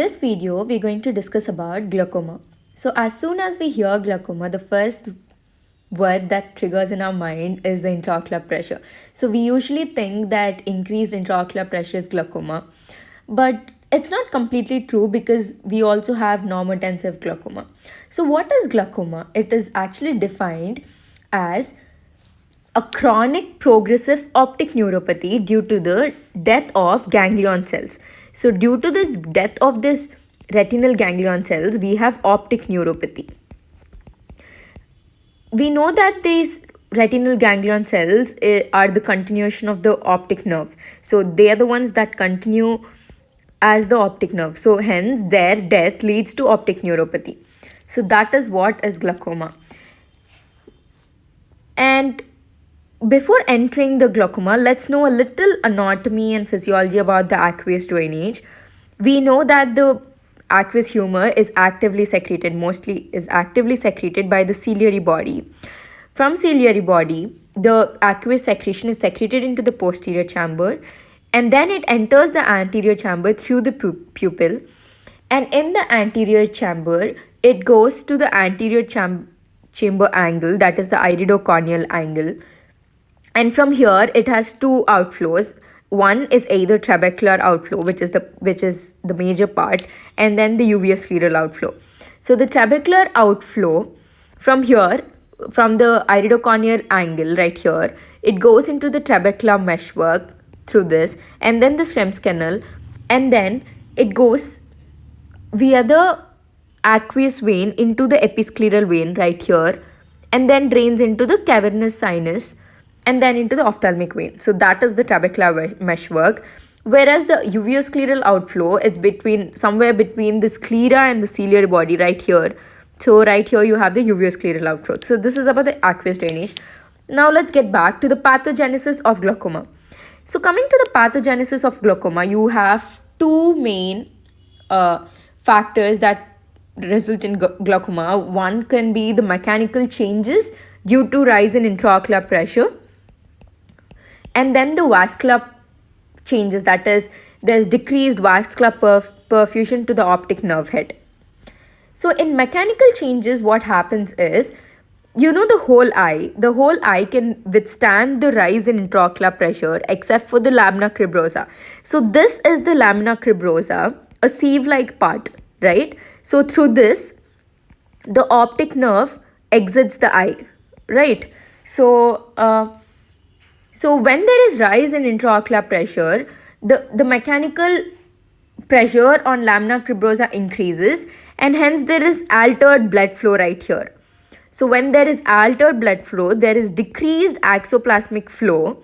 In this video, we're going to discuss about glaucoma. So as soon as we hear glaucoma, the first word that triggers in our mind is the intraocular pressure. So we usually think that increased intraocular pressure is glaucoma, but it's not completely true because we also have normotensive glaucoma. So what is glaucoma? It is actually defined as a chronic progressive optic neuropathy due to the death of ganglion cells. So, due to this death of this retinal ganglion cells, we have optic neuropathy. We know that these retinal ganglion cells are the continuation of the optic nerve. So, they are the ones that continue as the optic nerve. So, hence, their death leads to optic neuropathy. So, that is what is glaucoma. And before entering the glaucoma, let's know a little anatomy and physiology about the aqueous drainage. We know that the aqueous humor is actively secreted, mostly is actively secreted by the ciliary body. From ciliary body, the aqueous secretion is secreted into the posterior chamber and then it enters the anterior chamber through the pupil. And in the anterior chamber, it goes to the anterior chamber angle, that is the iridocorneal angle, and from here it has two outflows. One is either trabecular outflow, which is the major part, and then the uveoscleral outflow. So the trabecular outflow from here, from the iridocorneal angle right here, it goes into the trabecular meshwork through this, and then the Schrems canal, and then it goes via the aqueous vein into the episcleral vein right here, and then drains into the cavernous sinus and then into the ophthalmic vein. So that is the trabecular meshwork. Whereas the uveoscleral outflow is between somewhere between the sclera and the ciliary body right here. So right here you have the uveoscleral outflow. So this is about the aqueous drainage. Now let's get back to the pathogenesis of glaucoma. So coming to the pathogenesis of glaucoma, you have two main factors that result in glaucoma. One can be the mechanical changes due to rise in intraocular pressure, and then the vascular changes, that is, there's decreased vascular perfusion to the optic nerve head. So in mechanical changes, what happens is, the whole eye can withstand the rise in intraocular pressure except for the lamina cribrosa. So this is the lamina cribrosa, a sieve-like part, right? So through this, the optic nerve exits the eye, right? So when there is rise in intraocular pressure, the mechanical pressure on lamina cribrosa increases, and hence there is altered blood flow right here. So when there is altered blood flow, there is decreased axoplasmic flow,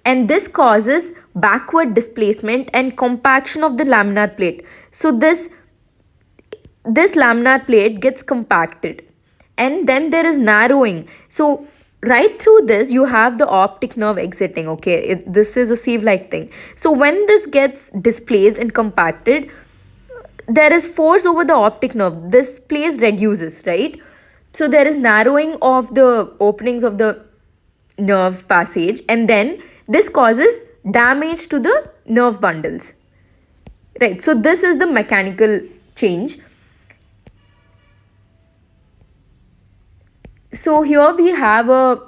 and this causes backward displacement and compaction of the laminar plate. So this laminar plate gets compacted, and then there is narrowing. So right through this you have the optic nerve exiting. Okay, this is a sieve like thing. So when this gets displaced and compacted, there is force over the optic nerve. This place reduces, right? So there is narrowing of the openings of the nerve passage, and then this causes damage to the nerve bundles, right? So this is the mechanical change. So here we have a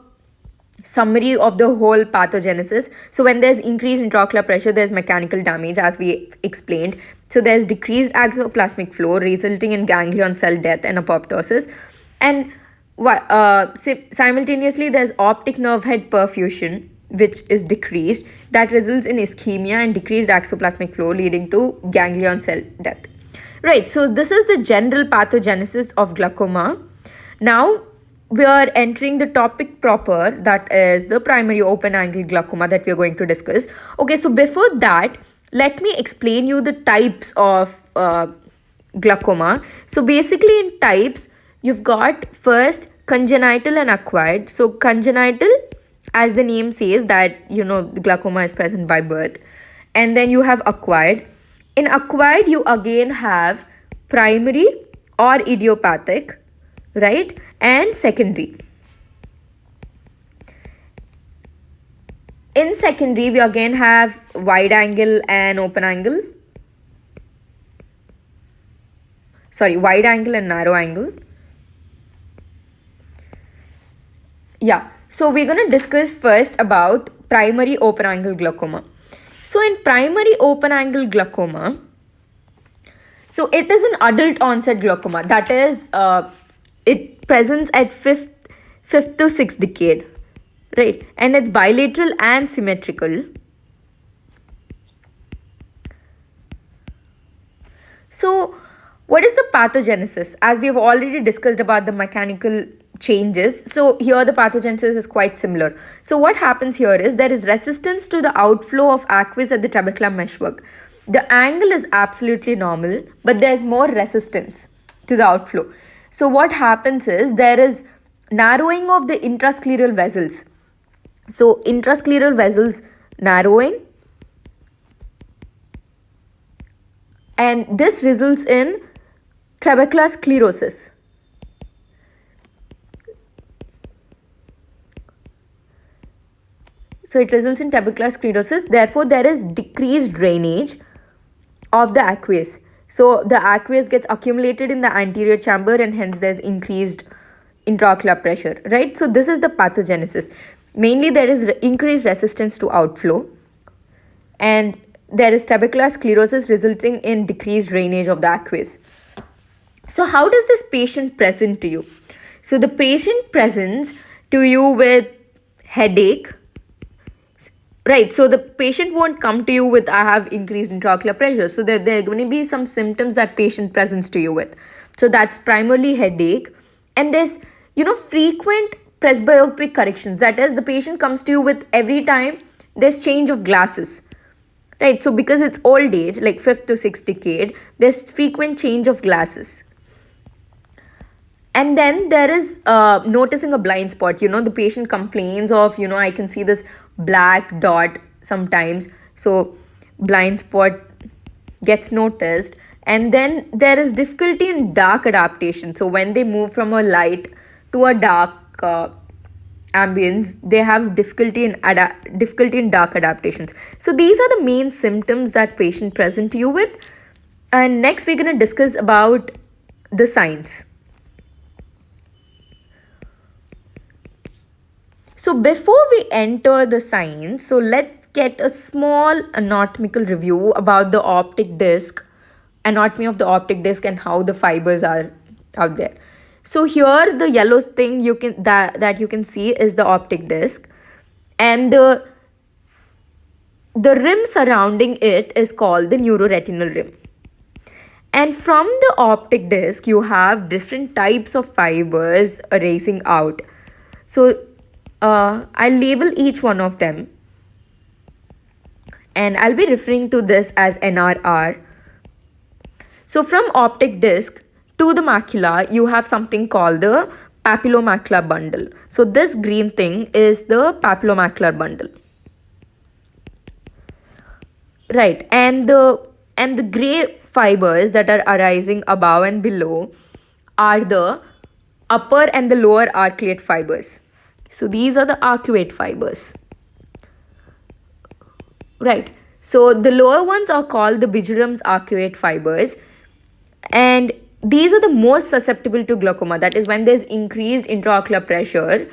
summary of the whole pathogenesis. So when there's increased intraocular pressure, there's mechanical damage, as we explained. So there's decreased axoplasmic flow resulting in ganglion cell death and apoptosis. And simultaneously there's optic nerve head perfusion, which is decreased, that results in ischemia and decreased axoplasmic flow leading to ganglion cell death. Right, so this is the general pathogenesis of glaucoma. Now we are entering the topic proper, that is the primary open angle glaucoma that we are going to discuss. Okay, so before that, let me explain you the types of glaucoma. So basically in types, you've got first congenital and acquired. So congenital, as the name says, that the glaucoma is present by birth. And then you have acquired. In acquired, you again have primary or idiopathic, right, and secondary. In secondary, we again have wide angle and open angle. Sorry, wide angle and narrow angle. Yeah, so we're going to discuss first about primary open angle glaucoma. So in primary open angle glaucoma, so it is an adult onset glaucoma, that is it presents at fifth to sixth decade, right? And it's bilateral and symmetrical. So what is the pathogenesis? As we have already discussed about the mechanical changes, so here the pathogenesis is quite similar. So what happens here is there is resistance to the outflow of aqueous at the trabecular meshwork. The angle is absolutely normal, but there's more resistance to the outflow. So what happens is there is narrowing of the intrascleral vessels. So intrascleral vessels narrowing, and this results in trabecular sclerosis. So it results in trabecular sclerosis. Therefore, there is decreased drainage of the aqueous. So the aqueous gets accumulated in the anterior chamber, and hence there's increased intraocular pressure, right? So this is the pathogenesis. Mainly there is increased resistance to outflow, and there is trabecular sclerosis resulting in decreased drainage of the aqueous. So how does this patient present to you? So the patient presents to you with headache, right? So the patient won't come to you with I have increased intraocular pressure. So there are going to be some symptoms that patient presents to you with. So that's primarily headache, and there's frequent presbyopic corrections. That is, the patient comes to you with every time there's change of glasses, right? So because it's old age, like fifth to sixth decade, there's frequent change of glasses. And then there is noticing a blind spot. The patient complains of, I can see this black dot sometimes. So blind spot gets noticed. And then there is difficulty in dark adaptation. So when they move from a light to a dark ambience, they have difficulty in dark adaptations. So these are the main symptoms that patient present to you with. And next we're going to discuss about the signs. So before we enter the signs, so let's get a small anatomical review about the optic disc, anatomy of the optic disc, and how the fibers are out there. So here the yellow thing that you can see is the optic disc, and the rim surrounding it is called the neuroretinal rim. And from the optic disc you have different types of fibers racing out. So I'll label each one of them, and I'll be referring to this as NRR. So from optic disc to the macula, you have something called the papillomacular bundle. So this green thing is the papillomacular bundle, right? And the gray fibers that are arising above and below are the upper and the lower arcuate fibers. So these are the arcuate fibers, right? So the lower ones are called the Bjurum's arcuate fibers, and these are the most susceptible to glaucoma. That is, when there's increased intraocular pressure,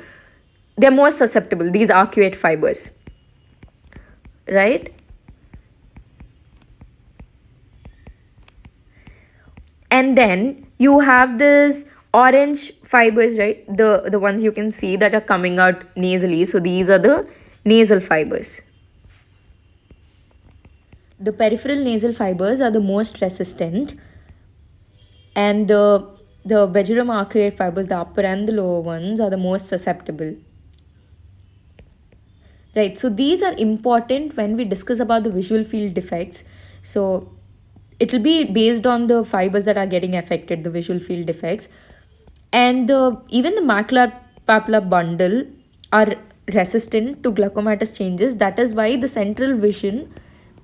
they're more susceptible, these arcuate fibers, right? And then you have this orange fibers, right? The ones you can see that are coming out nasally. So these are the nasal fibers. The peripheral nasal fibers are the most resistant, and the Bjurum's arcuate fibers, the upper and the lower ones, are the most susceptible, right? So these are important when we discuss about the visual field defects. So it will be based on the fibers that are getting affected, the visual field defects. And even the macular papilla bundle are resistant to glaucomatous changes. That is why the central vision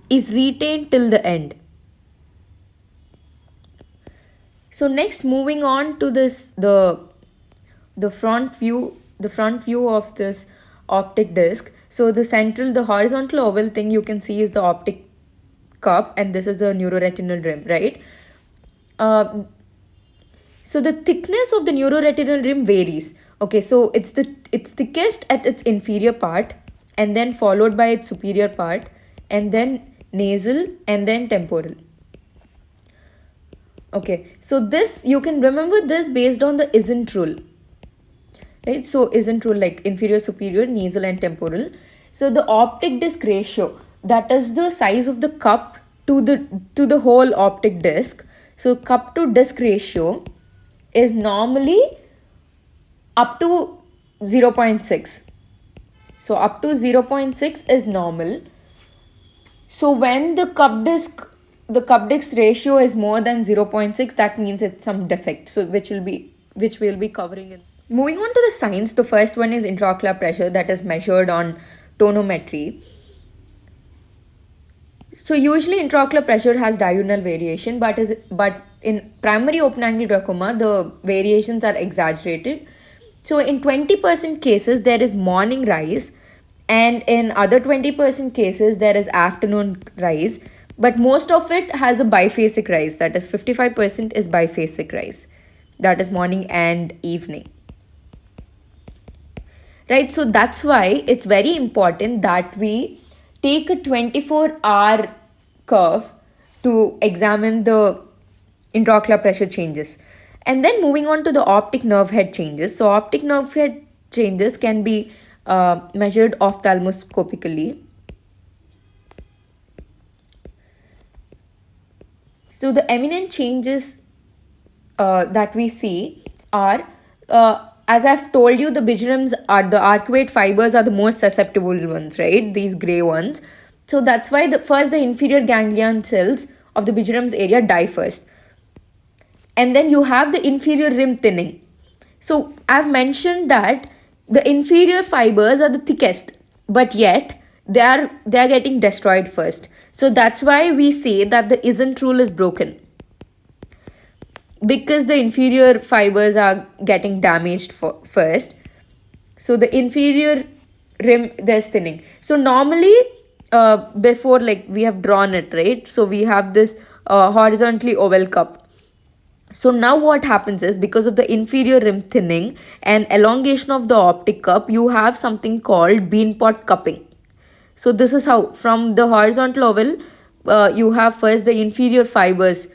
is retained till the end. So next, moving on to this, the front view of this optic disc. So the horizontal oval thing you can see is the optic cup, and this is the neuroretinal rim, right? So the thickness of the neuroretinal rim varies. Okay, so it's thickest at its inferior part, and then followed by its superior part, and then nasal, and then temporal. Okay, so this, you can remember this based on the isn't rule, right? So isn't rule, like inferior, superior, nasal, and temporal. So the optic disc ratio, that is the size of the cup to the whole optic disc. So cup to disc ratio is normally up to 0.6. So up to 0.6 is normal. So when the cup disc ratio is more than 0.6, that means it's some defect. So which we'll be covering in. Moving on to the signs, the first one is intraocular pressure, that is measured on tonometry. So usually intraocular pressure has diurnal variation, but in primary open angle glaucoma, the variations are exaggerated. So in 20% cases, there is morning rise, and in other 20% cases, there is afternoon rise. But most of it has a biphasic rise, that is 55% is biphasic rise, that is morning and evening. Right, so that's why it's very important that we take a 24-hour curve to examine the intraocular pressure changes. And then moving on to the optic nerve head changes. So optic nerve head changes can be measured ophthalmoscopically. So the eminent changes that we see are, as I've told you, the bigerums are the arcuate fibers are the most susceptible ones, right? These gray ones. So that's why first the inferior ganglion cells of the bigerums area die first. And then you have the inferior rim thinning. So I've mentioned that the inferior fibers are the thickest, but yet they are getting destroyed first. So that's why we say that the isn't rule is broken, because the inferior fibers are getting damaged first. So the inferior rim, there's thinning. So normally before, like we have drawn it, right? So we have this horizontally oval cup. So now what happens is, because of the inferior rim thinning and elongation of the optic cup, you have something called bean pot cupping. So this is how, from the horizontal oval, you have first the inferior fibers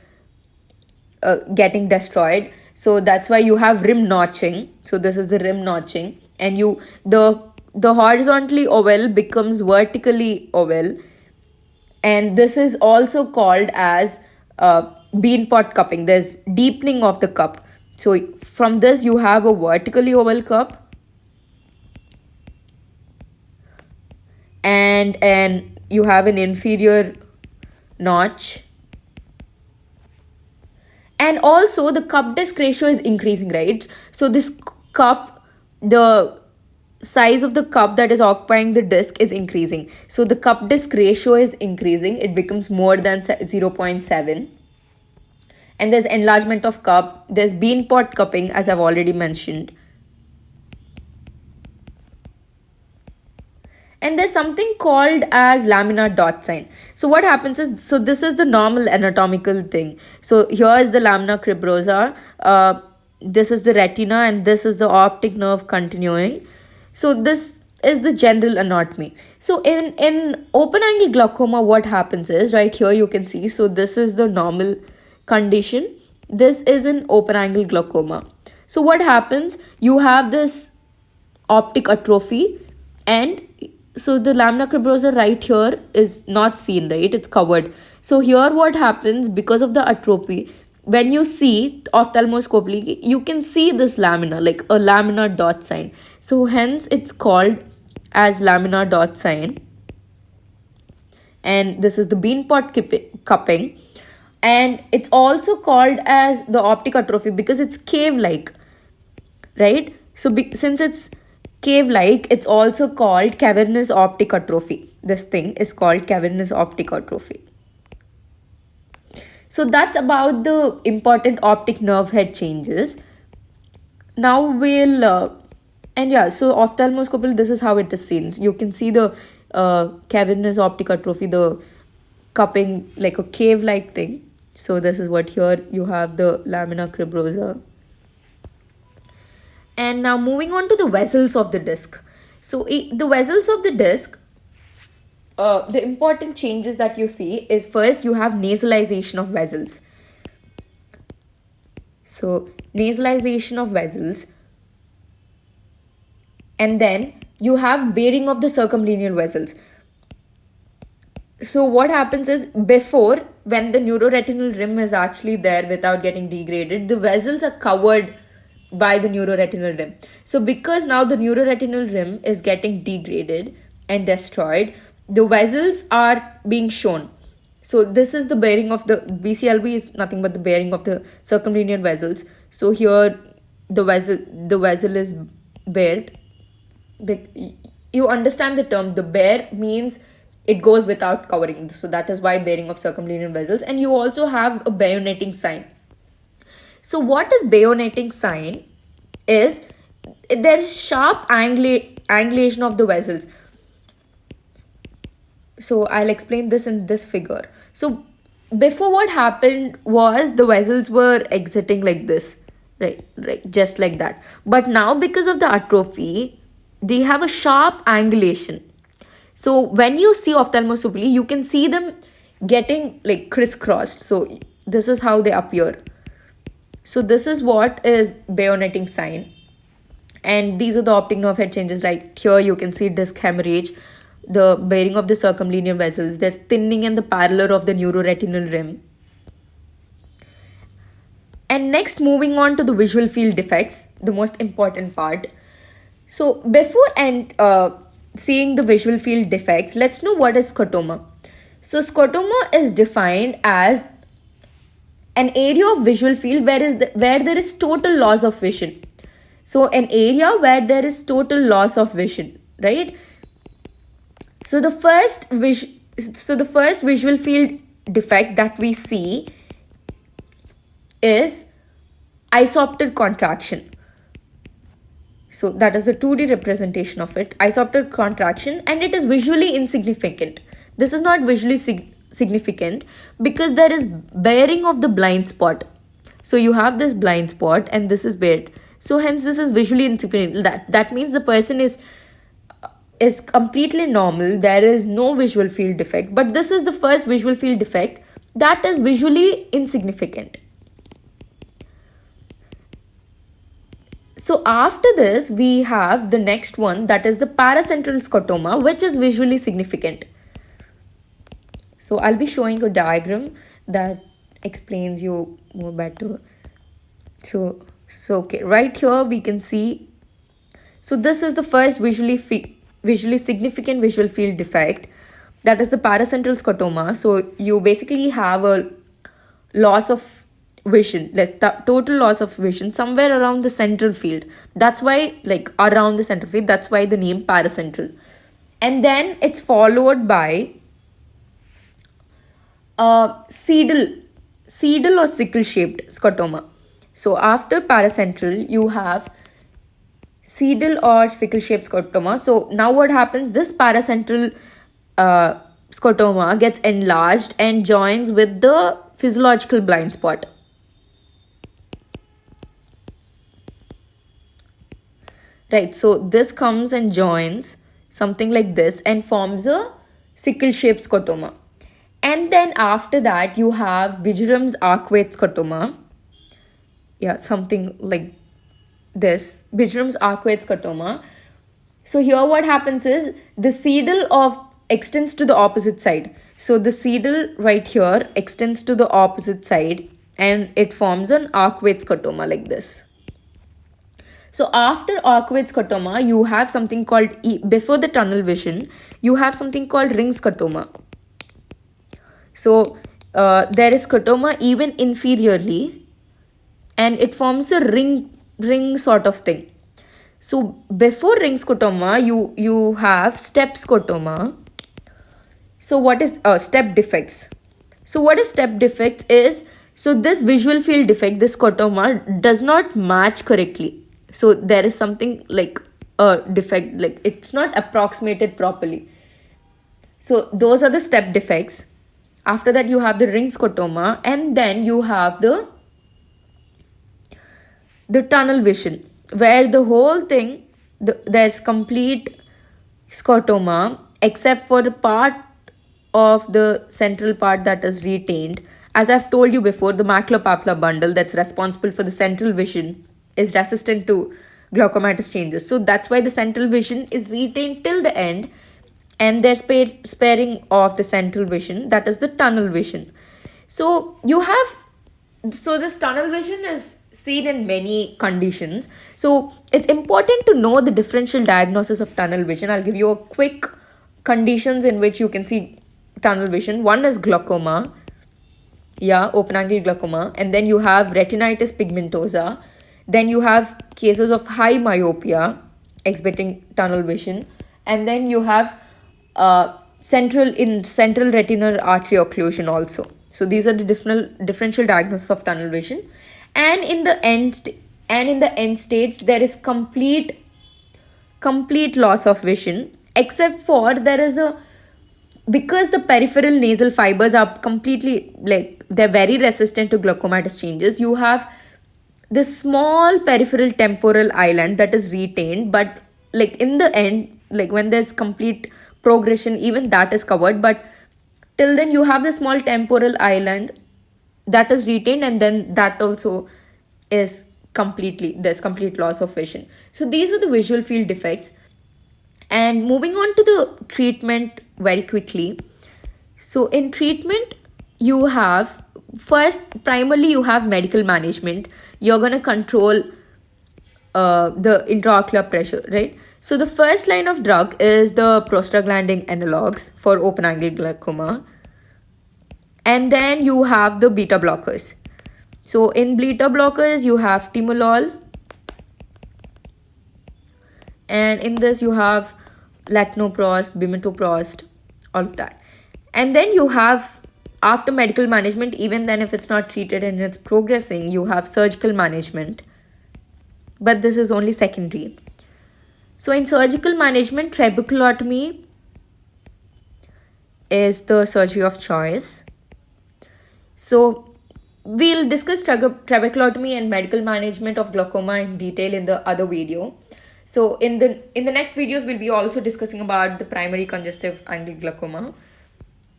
getting destroyed. So that's why you have rim notching. So this is the rim notching, and the horizontally oval becomes vertically oval, and this is also called as bean pot cupping. There's deepening of the cup. So from this you have a vertically oval cup, and you have an inferior notch, and also the cup disc ratio is increasing, right? So this cup, the size of the cup that is occupying the disc is increasing. So the cup disc ratio is increasing, it becomes more than 0.7. And there's enlargement of cup, there's bean pot cupping, as I've already mentioned. And there's something called as laminar dot sign. So what happens is, so this is the normal anatomical thing. So here is the lamina cribrosa, this is the retina, and this is the optic nerve continuing. So this is the general anatomy. So in open angle glaucoma, what happens is, right here you can see, so this is the normal condition, this is an open angle glaucoma. So what happens, you have this optic atrophy, and so the lamina cribrosa right here is not seen, right? It's covered. So here what happens, because of the atrophy, when you see ophthalmoscopically, you can see this lamina, like a laminar dot sign. So hence it's called as laminar dot sign. And this is the bean pot cupping. And it's also called as the optic atrophy because it's cave-like, right? So since it's cave-like, it's also called cavernous optic atrophy. This thing is called cavernous optic atrophy. So that's about the important optic nerve head changes. Now we'll, and yeah, so ophthalmoscopically, this is how it is seen. You can see the cavernous optic atrophy, the cupping, like a cave-like thing. So this is what here you have the lamina cribrosa. And now moving on to the vessels of the disc. So the vessels of the disc, the important changes that you see is first you have nasalization of vessels. So nasalization of vessels, and then you have bearing of the circumlinear vessels. So what happens is, before, when the neuroretinal rim is actually there without getting degraded, the vessels are covered by the neuroretinal rim. So because now the neuroretinal rim is getting degraded and destroyed, the vessels are being shown. So this is the bearing of the BCLV is nothing but the bearing of the circumlinear vessels. So here the vessel is bared. You understand the term, the bare means it goes without covering, so that is why bearing of circumlinear vessels. And you also have a bayoneting sign. So what is bayoneting sign is, there is sharp angulation of the vessels. So I'll explain this in this figure. So before, what happened was the vessels were exiting like this, right, just like that. But now because of the atrophy, they have a sharp angulation. So when you see ophthalmoscopically, you can see them getting like crisscrossed. So this is how they appear. So this is what is bayoneting sign. And these are the optic nerve head changes. Like here you can see disc hemorrhage, the bearing of the circumlinear vessels, there's thinning and the parallel of the neuroretinal rim. And next, moving on to the visual field defects, the most important part. So before seeing the visual field defects, let's know what is scotoma. So scotoma is defined as an area of visual field where there is total loss of vision. So an area where there is total loss of vision, right? So the first visual field defect that we see is isopter contraction. So that is the 2D representation of it, isopter contraction, and it is visually insignificant. This is not visually significant because there is bearing of the blind spot. So you have this blind spot and this is bared. So hence this is visually insignificant. That means the person is completely normal. There is no visual field defect. But this is the first visual field defect that is visually insignificant. So after this, we have the next one, that is the paracentral scotoma, which is visually significant. So I'll be showing a diagram that explains you more better. So okay, right here we can see. So this is the first visually significant visual field defect, that is the paracentral scotoma. So you basically have a loss of vision, like the total loss of vision somewhere around the central field. That's why, like around the central field, that's why the name paracentral. And then it's followed by sedal or sickle shaped scotoma. So after paracentral, you have sedal or sickle shaped scotoma. So now what happens, this paracentral scotoma gets enlarged and joins with the physiological blind spot. Right, so this comes and joins something like this and forms a sickle shaped scotoma. And then after that, you have Bjurum's arcuate scotoma. Yeah, something like this, Bjurum's arcuate scotoma. So here what happens is, the sedal extends to the opposite side. So the sedal right here extends to the opposite side and it forms an arcuate scotoma like this. So after arcuate scotoma, you have something called, before the tunnel vision, you have something called ring scotoma. So there is scotoma even inferiorly and it forms a ring sort of thing. So before ring scotoma, you have step scotoma. So what is step defects? So what is step defects is, so this visual field defect, this scotoma does not match correctly. So there is something like a defect, like it's not approximated properly. So those are the step defects. After that, you have the ring scotoma, and then you have the tunnel vision. where the whole thing, there's complete scotoma except for the part of the central part that is retained. As I've told you before, the maculopapular bundle that's responsible for the central vision is resistant to glaucomatous changes. So that's why the central vision is retained till the end, and they're sparing of the central vision, that is the tunnel vision. So you have, so this tunnel vision is seen in many conditions. So it's important to know the differential diagnosis of tunnel vision. I'll give you a quick conditions in which you can see tunnel vision. One is glaucoma, yeah, open angle glaucoma, and then you have retinitis pigmentosa, then you have cases of high myopia exhibiting tunnel vision, and then you have central retinal artery occlusion also. So these are the differential diagnosis of tunnel vision. And in the end stage, there is complete loss of vision, except for there is a, because the peripheral nasal fibers are completely, like, they're very resistant to glaucomatous changes, you have this small peripheral temporal island that is retained, but like in the end, like when there's complete progression, even that is covered, but till then you have the small temporal island that is retained, and then that also is completely, there's complete loss of vision. So these are the visual field defects. And moving on to the treatment very quickly. So in treatment, you have, first, primarily you have medical management. You're going to control the intraocular pressure, right? So the first line of drug is the prostaglandin analogs for open angle glaucoma. And then you have the beta blockers. So in beta blockers, you have timolol, and in this you have latanoprost, bimetoprost, all of that. And then you have, after medical management, even then if it's not treated and it's progressing, you have surgical management, but this is only secondary. So in surgical management, trabeculotomy is the surgery of choice. So we'll discuss trabeculotomy and medical management of glaucoma in detail in the other video. So in the next videos, we'll be also discussing about the primary congestive angle glaucoma.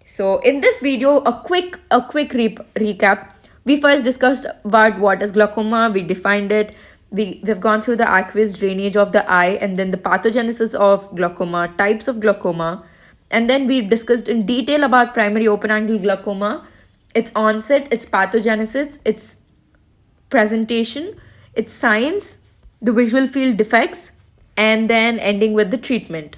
So in this video, a quick recap. We first discussed about what is glaucoma. We defined it. We've gone through the aqueous drainage of the eye, and then the pathogenesis of glaucoma, types of glaucoma, and then we discussed in detail about primary open angle glaucoma, its onset, its pathogenesis, its presentation, its signs, the visual field defects, and then ending with the treatment.